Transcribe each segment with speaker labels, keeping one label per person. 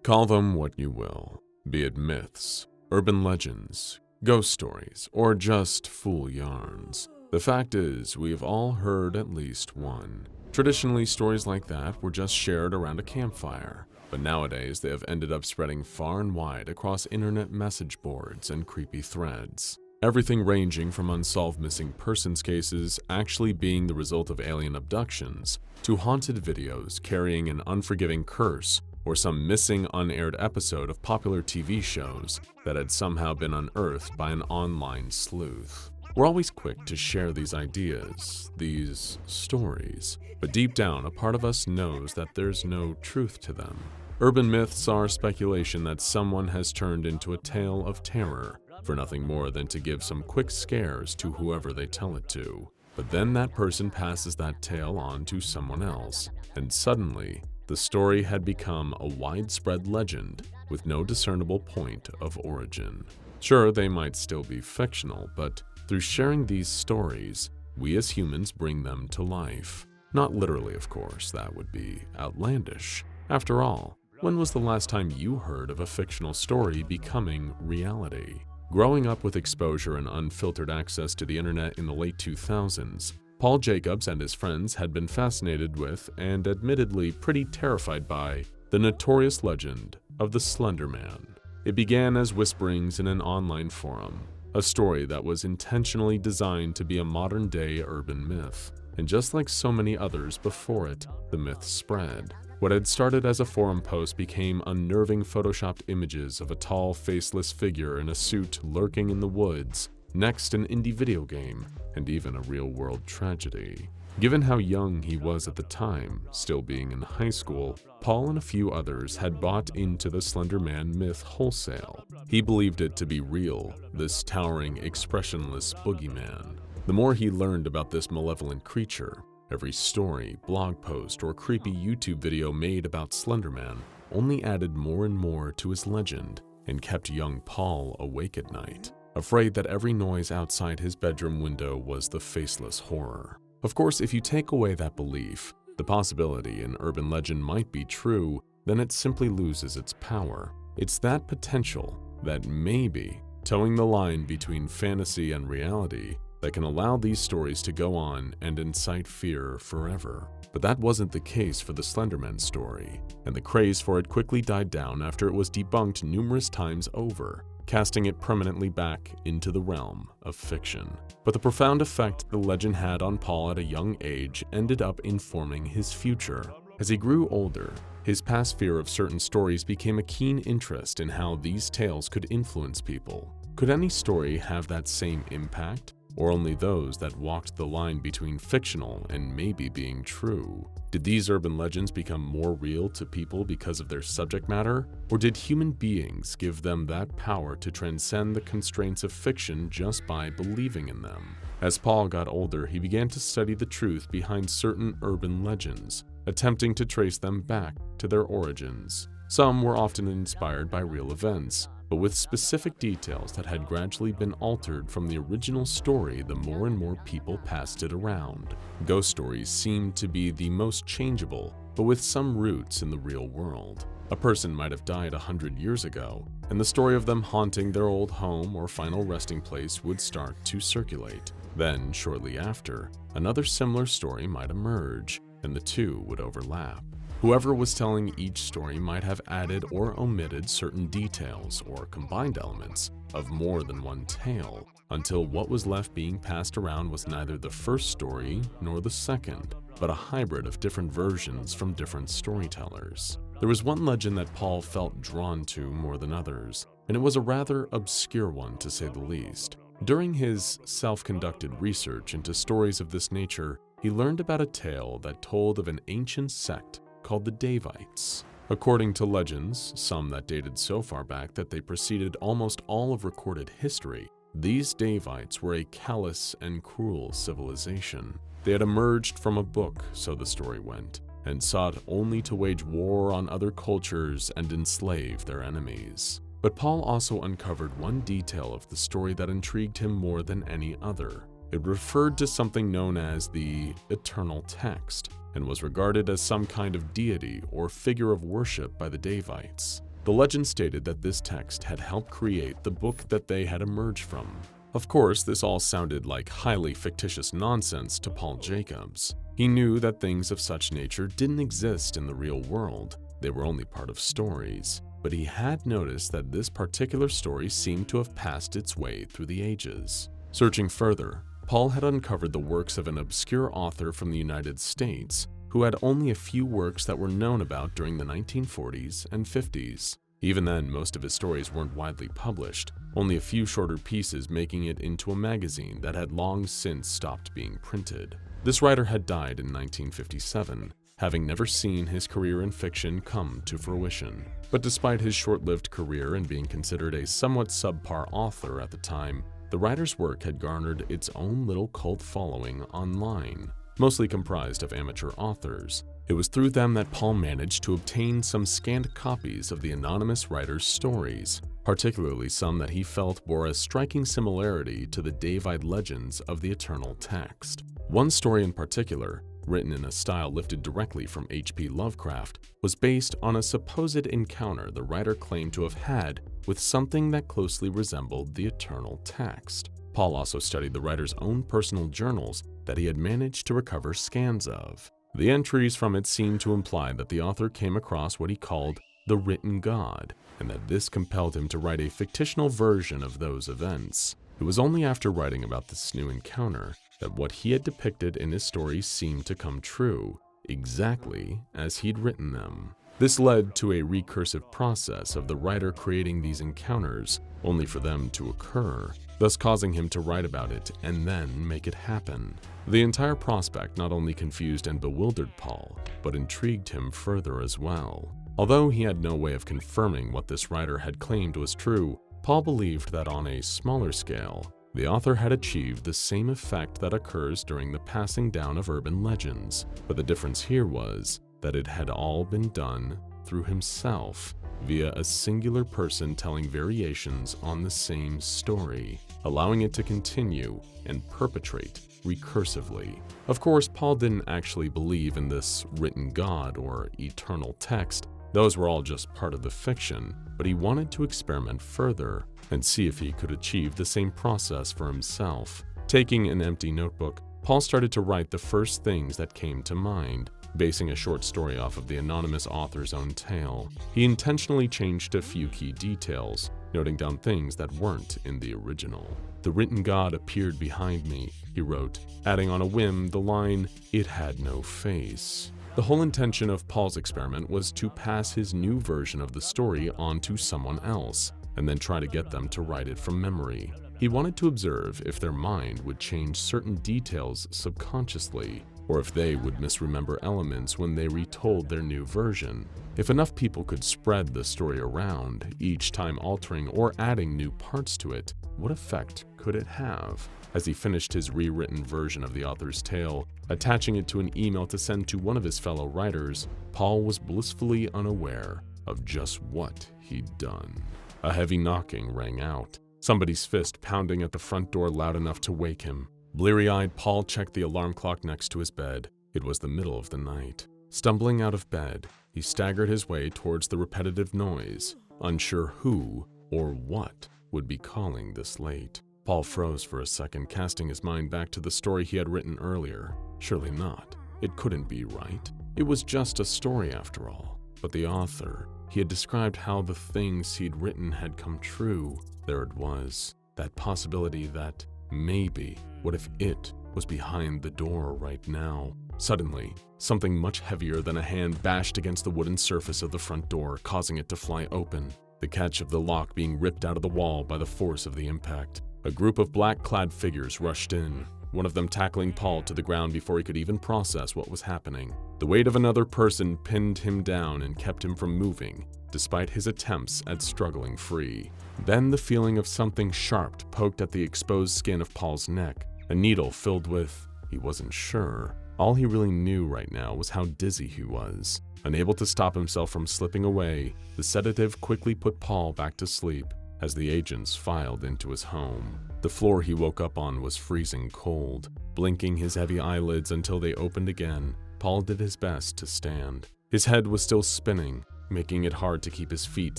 Speaker 1: Call them what you will, be it myths, urban legends, ghost stories, or just fool yarns. The fact is, we have all heard at least one. Traditionally, stories like that were just shared around a campfire, but nowadays they have ended up spreading far and wide across internet message boards and creepy threads. Everything ranging from unsolved missing persons cases actually being the result of alien abductions, to haunted videos carrying an unforgiving curse, or some missing unaired episode of popular TV shows that had somehow been unearthed by an online sleuth. We're always quick to share these ideas, these stories, but deep down a part of us knows that there's no truth to them. Urban myths are speculation that someone has turned into a tale of terror for nothing more than to give some quick scares to whoever they tell it to. But then that person passes that tale on to someone else, and suddenly, the story had become a widespread legend with no discernible point of origin. Sure, they might still be fictional, but through sharing these stories, we as humans bring them to life. Not literally, of course, that would be outlandish. After all, when was the last time you heard of a fictional story becoming reality? Growing up with exposure and unfiltered access to the internet in the late 2000s, Paul Jacobs and his friends had been fascinated with, and admittedly pretty terrified by, the notorious legend of the Slenderman. It began as whisperings in an online forum, a story that was intentionally designed to be a modern-day urban myth. And just like so many others before it, the myth spread. What had started as a forum post became unnerving photoshopped images of a tall, faceless figure in a suit lurking in the woods, next an indie video game, and even a real-world tragedy. Given how young he was at the time, still being in high school, Paul and a few others had bought into the Slenderman myth wholesale. He believed it to be real, this towering, expressionless boogeyman. The more he learned about this malevolent creature, every story, blog post, or creepy YouTube video made about Slenderman only added more and more to his legend and kept young Paul awake at night, afraid that every noise outside his bedroom window was the faceless horror. Of course, if you take away that belief, the possibility an urban legend might be true, then it simply loses its power. It's that potential, that maybe, towing the line between fantasy and reality, that can allow these stories to go on and incite fear forever. But that wasn't the case for the Slenderman story, and the craze for it quickly died down after it was debunked numerous times over, casting it permanently back into the realm of fiction. But the profound effect the legend had on Paul at a young age ended up informing his future. As he grew older, his past fear of certain stories became a keen interest in how these tales could influence people. Could any story have that same impact? Or only those that walked the line between fictional and maybe being true? Did these urban legends become more real to people because of their subject matter? Or did human beings give them that power to transcend the constraints of fiction just by believing in them? As Paul got older, he began to study the truth behind certain urban legends, attempting to trace them back to their origins. Some were often inspired by real events, but with specific details that had gradually been altered from the original story the more and more people passed it around. Ghost stories seemed to be the most changeable, but with some roots in the real world. A person might have died 100 years ago, and the story of them haunting their old home or final resting place would start to circulate. Then, shortly after, another similar story might emerge, and the two would overlap. Whoever was telling each story might have added or omitted certain details or combined elements of more than one tale, until what was left being passed around was neither the first story nor the second, but a hybrid of different versions from different storytellers. There was one legend that Paul felt drawn to more than others, and it was a rather obscure one to say the least. During his self-conducted research into stories of this nature, he learned about a tale that told of an ancient sect called the Davites. According to legends, some that dated so far back that they preceded almost all of recorded history, these Davites were a callous and cruel civilization. They had emerged from a book, so the story went, and sought only to wage war on other cultures and enslave their enemies. But Paul also uncovered one detail of the story that intrigued him more than any other. It referred to something known as the Eternal Text, and was regarded as some kind of deity or figure of worship by the Davites. The legend stated that this text had helped create the book that they had emerged from. Of course, this all sounded like highly fictitious nonsense to Paul Jacobs. He knew that things of such nature didn't exist in the real world. They were only part of stories. But he had noticed that this particular story seemed to have passed its way through the ages. Searching further, Paul had uncovered the works of an obscure author from the United States who had only a few works that were known about during the 1940s and 50s. Even then, most of his stories weren't widely published, only a few shorter pieces making it into a magazine that had long since stopped being printed. This writer had died in 1957, having never seen his career in fiction come to fruition. But despite his short-lived career and being considered a somewhat subpar author at the time, the writer's work had garnered its own little cult following online, mostly comprised of amateur authors. It was through them that Paul managed to obtain some scanned copies of the anonymous writer's stories, particularly some that he felt bore a striking similarity to the Davite legends of the eternal text. One story in particular, written in a style lifted directly from H.P. Lovecraft, was based on a supposed encounter the writer claimed to have had with something that closely resembled the eternal text. Paul also studied the writer's own personal journals that he had managed to recover scans of. The entries from it seemed to imply that the author came across what he called the written God, and that this compelled him to write a fictional version of those events. It was only after writing about this new encounter that what he had depicted in his stories seemed to come true, exactly as he'd written them. This led to a recursive process of the writer creating these encounters only for them to occur, thus causing him to write about it and then make it happen. The entire prospect not only confused and bewildered Paul, but intrigued him further as well. Although he had no way of confirming what this writer had claimed was true, Paul believed that on a smaller scale, the author had achieved the same effect that occurs during the passing down of urban legends, but the difference here was that it had all been done through himself, via a singular person telling variations on the same story, allowing it to continue and perpetrate recursively. Of course, Paul didn't actually believe in this written God or eternal text. Those were all just part of the fiction, but he wanted to experiment further and see if he could achieve the same process for himself. Taking an empty notebook, Paul started to write the first things that came to mind, basing a short story off of the anonymous author's own tale. He intentionally changed a few key details, noting down things that weren't in the original. "The written God appeared behind me," he wrote, adding on a whim the line, "It had no face." The whole intention of Paul's experiment was to pass his new version of the story on to someone else, and then try to get them to write it from memory. He wanted to observe if their mind would change certain details subconsciously, or if they would misremember elements when they retold their new version. If enough people could spread the story around, each time altering or adding new parts to it, what effect could it have? As he finished his rewritten version of the author's tale, attaching it to an email to send to one of his fellow writers, Paul was blissfully unaware of just what he'd done. A heavy knocking rang out, somebody's fist pounding at the front door loud enough to wake him. Bleary-eyed, Paul checked the alarm clock next to his bed. It was the middle of the night. Stumbling out of bed, he staggered his way towards the repetitive noise, unsure who or what would be calling this late. Paul froze for a second, casting his mind back to the story he had written earlier. Surely not. It couldn't be right. It was just a story after all. But the author, he had described how the things he'd written had come true. There it was, that possibility that maybe, what if it was behind the door right now? Suddenly, something much heavier than a hand bashed against the wooden surface of the front door, causing it to fly open, the catch of the lock being ripped out of the wall by the force of the impact. A group of black-clad figures rushed in, one of them tackling Paul to the ground before he could even process what was happening. The weight of another person pinned him down and kept him from moving, despite his attempts at struggling free. Then the feeling of something sharp poked at the exposed skin of Paul's neck, a needle filled with, he wasn't sure. All he really knew right now was how dizzy he was. Unable to stop himself from slipping away, the sedative quickly put Paul back to sleep as the agents filed into his home. The floor he woke up on was freezing cold. Blinking his heavy eyelids until they opened again, Paul did his best to stand. His head was still spinning, making it hard to keep his feet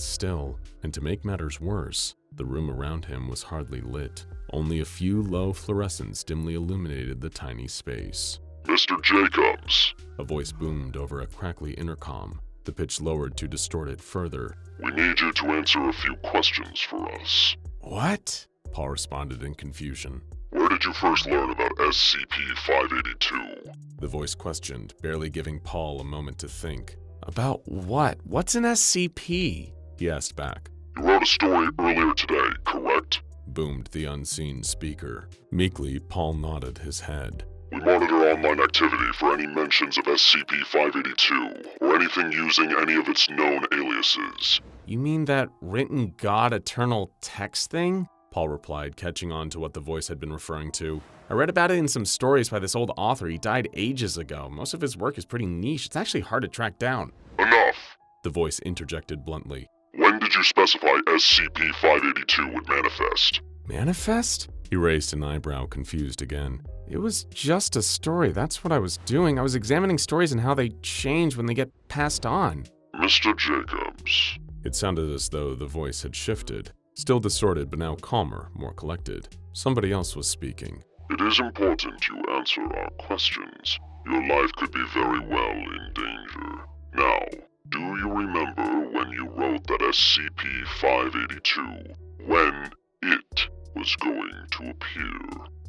Speaker 1: still, and to make matters worse, the room around him was hardly lit. Only a few low fluorescents dimly illuminated the tiny space.
Speaker 2: Mr. Jacobs,
Speaker 1: A voice boomed over a crackly intercom, the pitch lowered to distort it further.
Speaker 2: we need you to answer a few questions for us.
Speaker 1: What? Paul responded in confusion.
Speaker 2: Where did you first learn about SCP-582?
Speaker 1: The voice questioned, barely giving Paul a moment to think. About what? What's an SCP? He asked back.
Speaker 2: You wrote a story earlier today, correct?
Speaker 1: Boomed the unseen speaker. Meekly, Paul nodded his head.
Speaker 2: We monitor online activity for any mentions of SCP-582, or anything using any of its known aliases.
Speaker 1: You mean that written God eternal text thing? Paul replied, catching on to what the voice had been referring to. I read about it in some stories by this old author. He died ages ago. Most of his work is pretty niche. It's actually hard to track down.
Speaker 2: Enough!
Speaker 1: The voice interjected bluntly.
Speaker 2: When did you specify SCP-582 would manifest?
Speaker 1: Manifest? He raised an eyebrow, confused again. It was just a story. That's what I was doing. I was examining stories and how they change when they get passed on.
Speaker 2: Mr. Jacobs.
Speaker 1: It sounded as though the voice had shifted. Still distorted, but now calmer, more collected. Somebody else was speaking.
Speaker 2: It is important you answer our questions. Your life could be very well in danger. Now, do you remember when you wrote that SCP-582, when it was going to appear?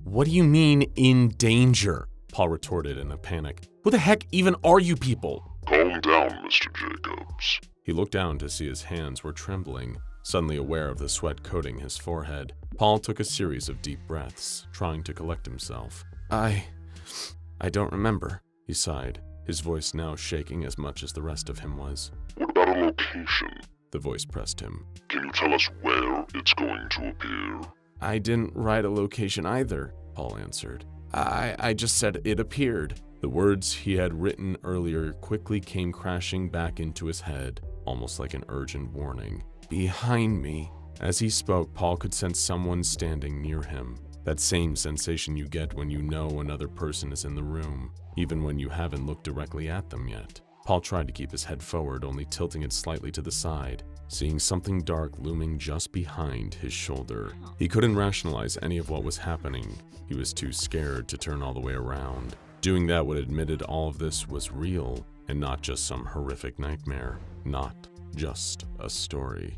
Speaker 1: What do you mean, in danger? Paul retorted in a panic. Who the heck even are you people?
Speaker 2: Calm down, Mr. Jacobs.
Speaker 1: He looked down to see his hands were trembling, suddenly aware of the sweat coating his forehead. Paul took a series of deep breaths, trying to collect himself. I don't remember, he sighed, his voice now shaking as much as the rest of him was.
Speaker 2: What about a location?
Speaker 1: The voice pressed him.
Speaker 2: Can you tell us where it's going to appear?
Speaker 1: I didn't write a location either, Paul answered. I just said it appeared. The words he had written earlier quickly came crashing back into his head, almost like an urgent warning. Behind me. As he spoke, Paul could sense someone standing near him. That same sensation you get when you know another person is in the room, even when you haven't looked directly at them yet. Paul tried to keep his head forward, only tilting it slightly to the side, seeing something dark looming just behind his shoulder. He couldn't rationalize any of what was happening. He was too scared to turn all the way around. Doing that would have admitted all of this was real, and not just some horrific nightmare. Not just a story.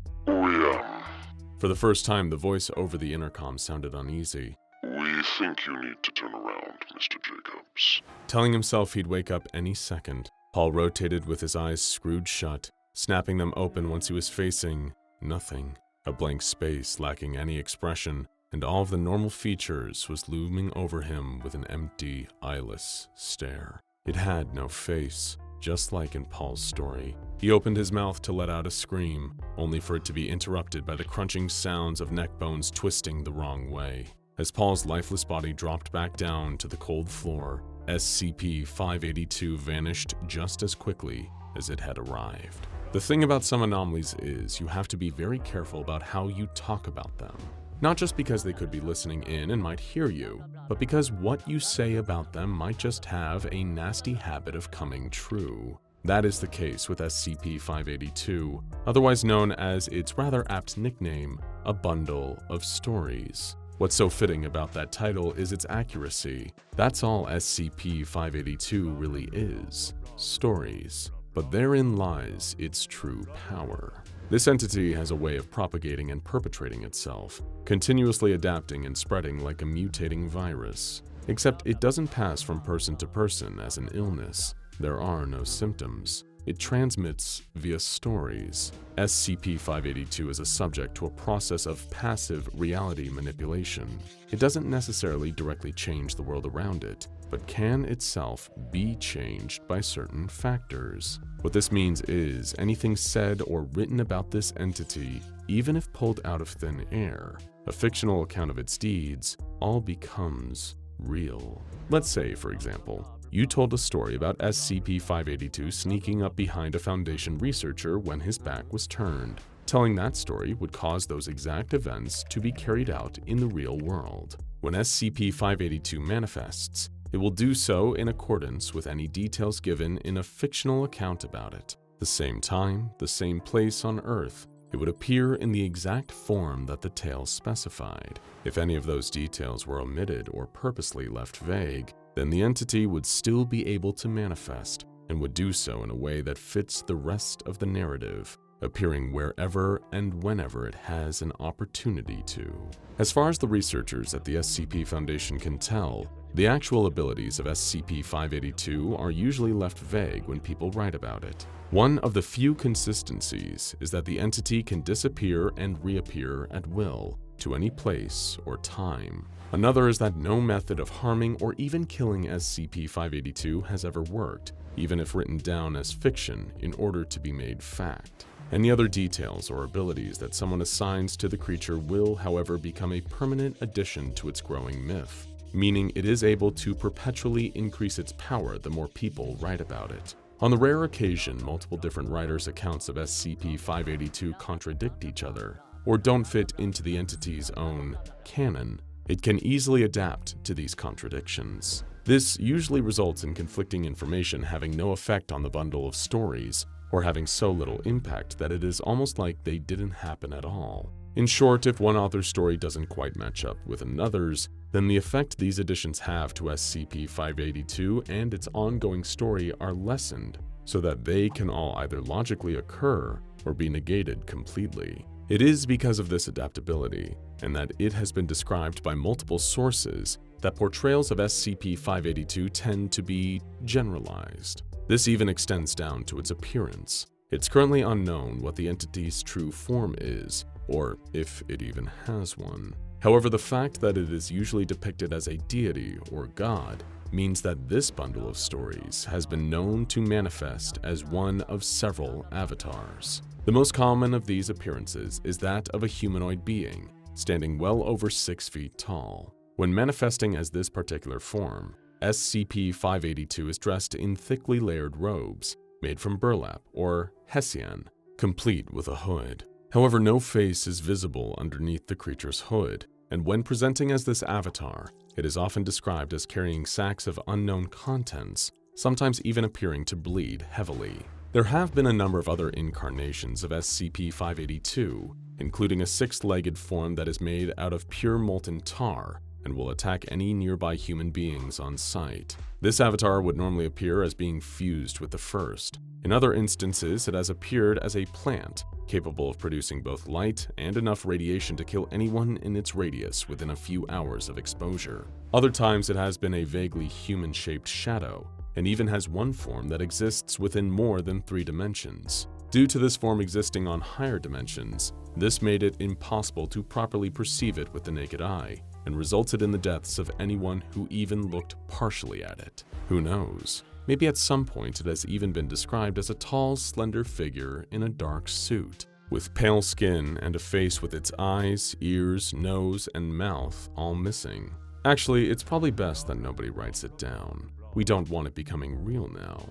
Speaker 1: For the first time, the voice over the intercom sounded uneasy.
Speaker 2: We think you need to turn around, Mr. Jacobs.
Speaker 1: Telling himself he'd wake up any second, Paul rotated with his eyes screwed shut, snapping them open once he was facing nothing. A blank space lacking any expression, and all of the normal features was looming over him with an empty, eyeless stare. It had no face, just like in Paul's story. He opened his mouth to let out a scream, only for it to be interrupted by the crunching sounds of neck bones twisting the wrong way. As Paul's lifeless body dropped back down to the cold floor, SCP-582 vanished just as quickly as it had arrived. The thing about some anomalies is you have to be very careful about how you talk about them. Not just because they could be listening in and might hear you, but because what you say about them might just have a nasty habit of coming true. That is the case with SCP-582, otherwise known as its rather apt nickname, a bundle of stories. What's so fitting about that title is its accuracy. That's all SCP-582 really is, stories. But therein lies its true power. This entity has a way of propagating and perpetrating itself, continuously adapting and spreading like a mutating virus. Except it doesn't pass from person to person as an illness. There are no symptoms. It transmits via stories. SCP-582 is a subject to a process of passive reality manipulation. It doesn't necessarily directly change the world around it, but can itself be changed by certain factors. What this means is anything said or written about this entity, even if pulled out of thin air, a fictional account of its deeds, all becomes real. Let's say, for example, you told a story about SCP-582 sneaking up behind a Foundation researcher when his back was turned. Telling that story would cause those exact events to be carried out in the real world. When SCP-582 manifests, it will do so in accordance with any details given in a fictional account about it. the same time, the same place on Earth. It would appear in the exact form that the tale specified. If any of those details were omitted or purposely left vague, then the entity would still be able to manifest and would do so in a way that fits the rest of the narrative, appearing wherever and whenever it has an opportunity to. As far as the researchers at the SCP Foundation can tell, the actual abilities of SCP-582 are usually left vague when people write about it. One of the few consistencies is that the entity can disappear and reappear at will, to any place or time. Another is that no method of harming or even killing SCP-582 has ever worked, even if written down as fiction in order to be made fact. Any other details or abilities that someone assigns to the creature will, however, become a permanent addition to its growing myth, meaning it is able to perpetually increase its power the more people write about it. On the rare occasion multiple different writers' accounts of SCP-582 contradict each other, or don't fit into the entity's own canon, it can easily adapt to these contradictions. This usually results in conflicting information having no effect on the bundle of stories, or having so little impact that it is almost like they didn't happen at all. In short, if one author's story doesn't quite match up with another's, then the effect these additions have to SCP-582 and its ongoing story are lessened, so that they can all either logically occur or be negated completely. It is because of this adaptability, and that it has been described by multiple sources, that portrayals of SCP-582 tend to be generalized. This even extends down to its appearance. It's currently unknown what the entity's true form is, or if it even has one. However, the fact that it is usually depicted as a deity or god means that this bundle of stories has been known to manifest as one of several avatars. The most common of these appearances is that of a humanoid being, standing well over 6 feet tall. When manifesting as this particular form, SCP-582 is dressed in thickly layered robes, made from burlap or hessian, complete with a hood. However, no face is visible underneath the creature's hood, and when presenting as this avatar, it is often described as carrying sacks of unknown contents, sometimes even appearing to bleed heavily. There have been a number of other incarnations of SCP-582, including a 6-legged form that is made out of pure molten tar and will attack any nearby human beings on sight. This avatar would normally appear as being fused with the first. In other instances, it has appeared as a plant, capable of producing both light and enough radiation to kill anyone in its radius within a few hours of exposure. Other times it has been a vaguely human-shaped shadow, and even has one form that exists within more than 3 dimensions. Due to this form existing on higher dimensions, this made it impossible to properly perceive it with the naked eye, and resulted in the deaths of anyone who even looked partially at it. Who knows? Maybe at some point it has even been described as a tall, slender figure in a dark suit, with pale skin and a face with its eyes, ears, nose, and mouth all missing. Actually, it's probably best that nobody writes it down. We don't want it becoming real now,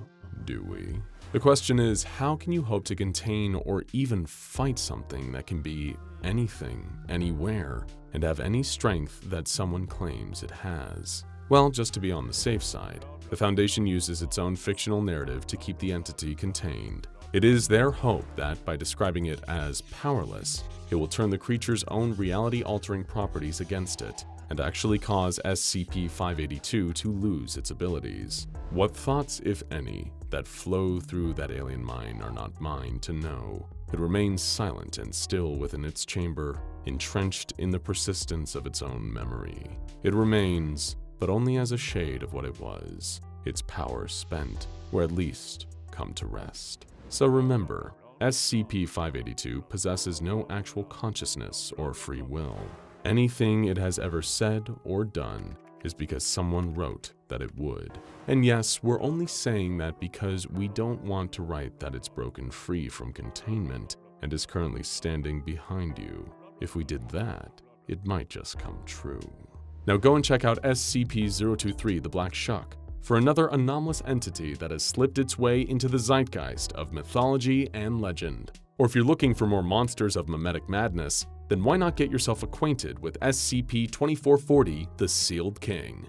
Speaker 1: do we? The question is, how can you hope to contain or even fight something that can be anything, anywhere, and have any strength that someone claims it has? Well, just to be on the safe side, the Foundation uses its own fictional narrative to keep the entity contained. It is their hope that, by describing it as powerless, it will turn the creature's own reality-altering properties against it, and actually cause SCP-582 to lose its abilities. What thoughts, if any, that flow through that alien mind are not mine to know. It remains silent and still within its chamber, entrenched in the persistence of its own memory. It remains, but only as a shade of what it was, its power spent, or at least come to rest. So remember, SCP-582 possesses no actual consciousness or free will. Anything it has ever said or done is because someone wrote that it would. And yes, we're only saying that because we don't want to write that it's broken free from containment and is currently standing behind you. If we did that, it might just come true. Now go and check out SCP-023, the Black Shuck, for another anomalous entity that has slipped its way into the zeitgeist of mythology and legend. Or if you're looking for more monsters of mimetic madness, then why not get yourself acquainted with SCP-2440, the Sealed King.